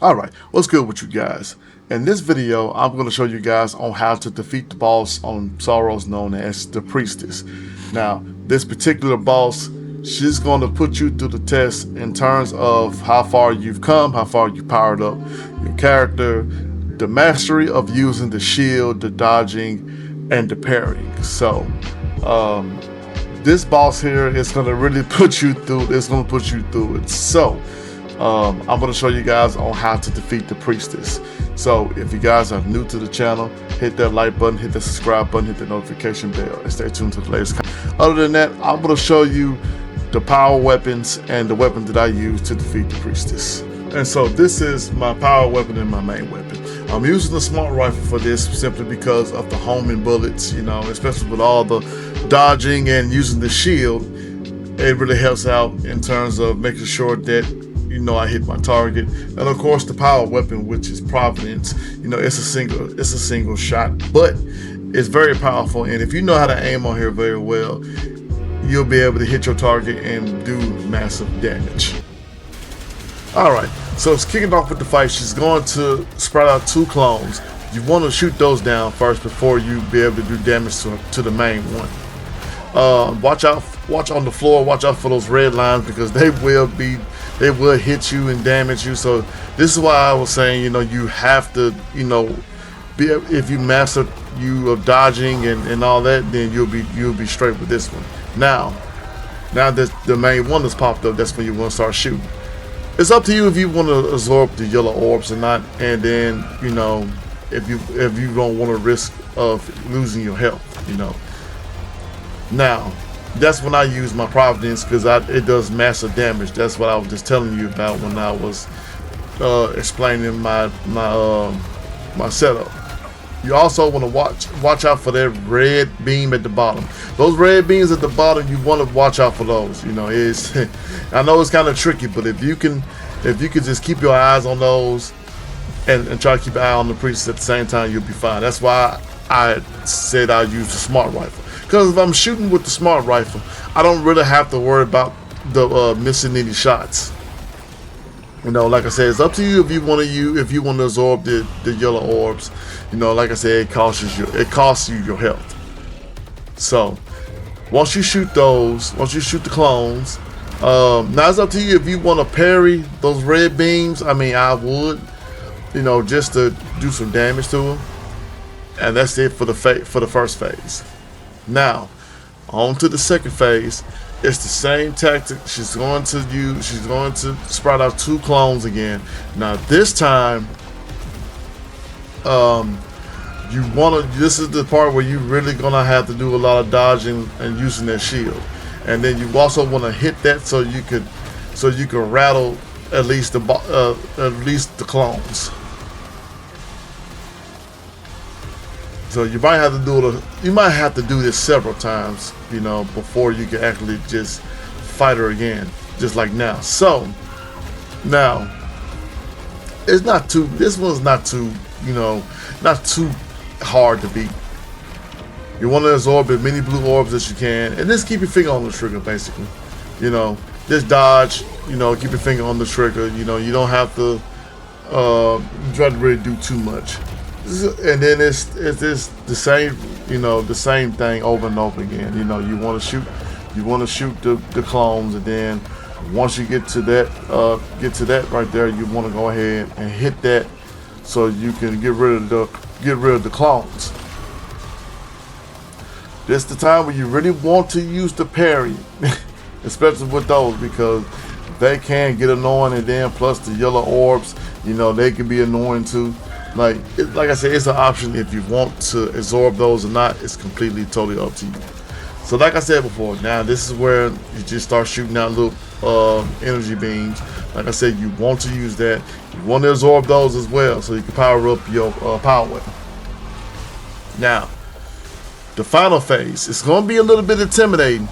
Alright, what's good with you guys? In this video, I'm going to show you guys on how to defeat the boss on Saros known as the Priestess. Now, this particular boss, she's going to put you through the test in terms of how far you've come, how far you powered up your character, the mastery of using the shield, the dodging, and the parrying. So, this boss here is going to really put you through, it. So, I'm going to show you guys on how to defeat the Priestess. So if you guys are new to the channel, hit that like button, hit that subscribe button, hit the notification bell, and stay tuned to the latest content. Other than that, I'm going to show you the power weapons and the weapon that I use to defeat the Priestess. And so this is my power weapon and my main weapon. I'm using the smart rifle for this simply because of the homing bullets, you know, especially with all the dodging and using the shield. It really helps out in terms of making sure that I hit my target. And of course the power weapon, which is Providence, it's a single shot, but it's very powerful, and if you know how to aim on here very well, you'll be able to hit your target and do massive damage. Alright, so it's kicking off with the fight. She's going to spread out 2 clones. You want to shoot those down first before you be able to do damage to the main one. Watch on the floor, watch out for those red lines, because they will hit you and damage you. So this is why I was saying, you have to, if you master of dodging and all that, then you'll be straight with this one. Now that the main one has popped up, that's when you want to start shooting. It's up to you if you want to absorb the yellow orbs or not, and then if you don't want to risk of losing your health, Now, that's when I use my Providence, because it does massive damage. That's what I was just telling you about when I was explaining my setup. You also want to watch out for that red beam at the bottom. Those red beams at the bottom, you want to watch out for those. I know it's kind of tricky, but if you can just keep your eyes on those and try to keep an eye on the Priestess at the same time, you'll be fine. That's why I said I use the smart rifle. Because if I'm shooting with the smart rifle, I don't really have to worry about the missing any shots. Like I said, it's up to you if you want to absorb the yellow orbs. Like I said, it costs you your health. So once you shoot those, once you shoot the clones, now it's up to you if you want to parry those red beams. I mean, I would, just to do some damage to them, and that's it for the first phase. Now, on to the second phase. It's the same tactic. She's going to sprout out 2 clones again. Now this time, this is the part where you're really gonna have to do a lot of dodging and using that shield. And then you also want to hit that so you can rattle at least the clones. So you might have to do this several times, before you can actually just fight her again, just like now. So now this one's not too hard to beat. You want to absorb as many blue orbs as you can, and just keep your finger on the trigger, basically. Just dodge, keep your finger on the trigger. You don't have to try to really do too much. And then it's the same, the same thing over and over again. You want to shoot the clones, and then once you get to that right there, you want to go ahead and hit that so you can get rid of the clones. This is the time where you really want to use the parry, especially with those, because they can get annoying, and then plus the yellow orbs, they can be annoying too. Like I said, it's an option if you want to absorb those or not. It's completely, totally up to you. So like I said before, now this is where you just start shooting out little energy beams. Like I said, you want to use that. You want to absorb those as well, so you can power up your power weapon. Now, the final phase, it's going to be a little bit intimidating,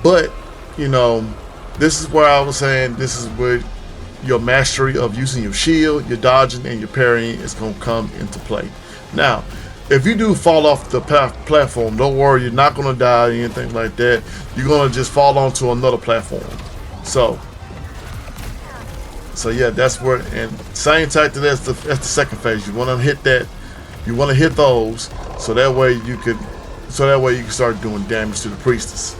but this is where I was saying, this is where your mastery of using your shield, your dodging, and your parrying is going to come into play. Now, if you do fall off the platform, don't worry, you're not gonna die or anything like that. You're gonna just fall onto another platform. So yeah, that's where, and same tactic as the second phase. You want to hit that, you want to hit those, so that way you can start doing damage to the priestess.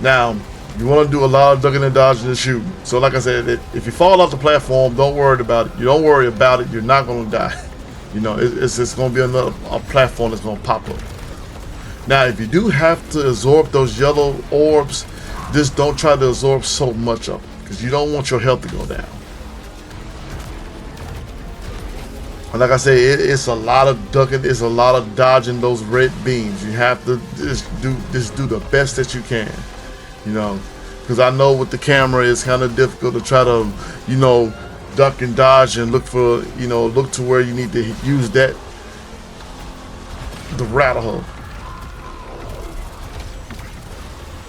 Now you want to do a lot of ducking and dodging and shooting. So like I said, if you fall off the platform, don't worry about it. You don't worry about it. You're not going to die. You know, it's just going to be another platform that's going to pop up. Now, if you do have to absorb those yellow orbs, just don't try to absorb so much of them, because you don't want your health to go down. And like I say, it's a lot of ducking, it's a lot of dodging those red beams. You have to just do the best that you can, you know, because I know with the camera it's kind of difficult to try to, you know, duck and dodge and look for, you know, look to where you need to use that, the rattle.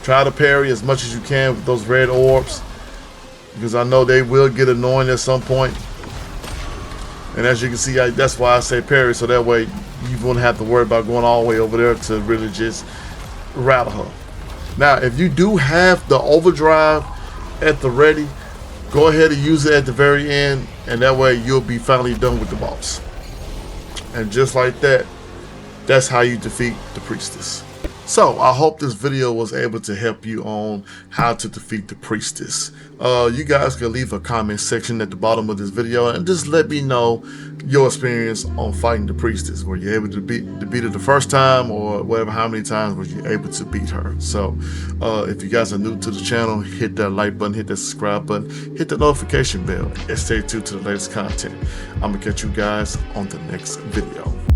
Try to parry as much as you can with those red orbs, because I know they will get annoying at some point. And as you can see, that's why I say parry, so that way you won't have to worry about going all the way over there to really just rattle her. Now, if you do have the overdrive at the ready, go ahead and use it at the very end, and that way you'll be finally done with the boss. And just like that, that's how you defeat the priestess. So I hope this video was able to help you on how to defeat the priestess. You guys can leave a comment section at the bottom of this video and just let me know your experience on fighting the priestess. Were you able to beat her the first time, or whatever, how many times were you able to beat her? So if you guys are new to the channel, hit that like button, hit that subscribe button, hit the notification bell, and stay tuned to the latest content. I'm gonna catch you guys on the next video.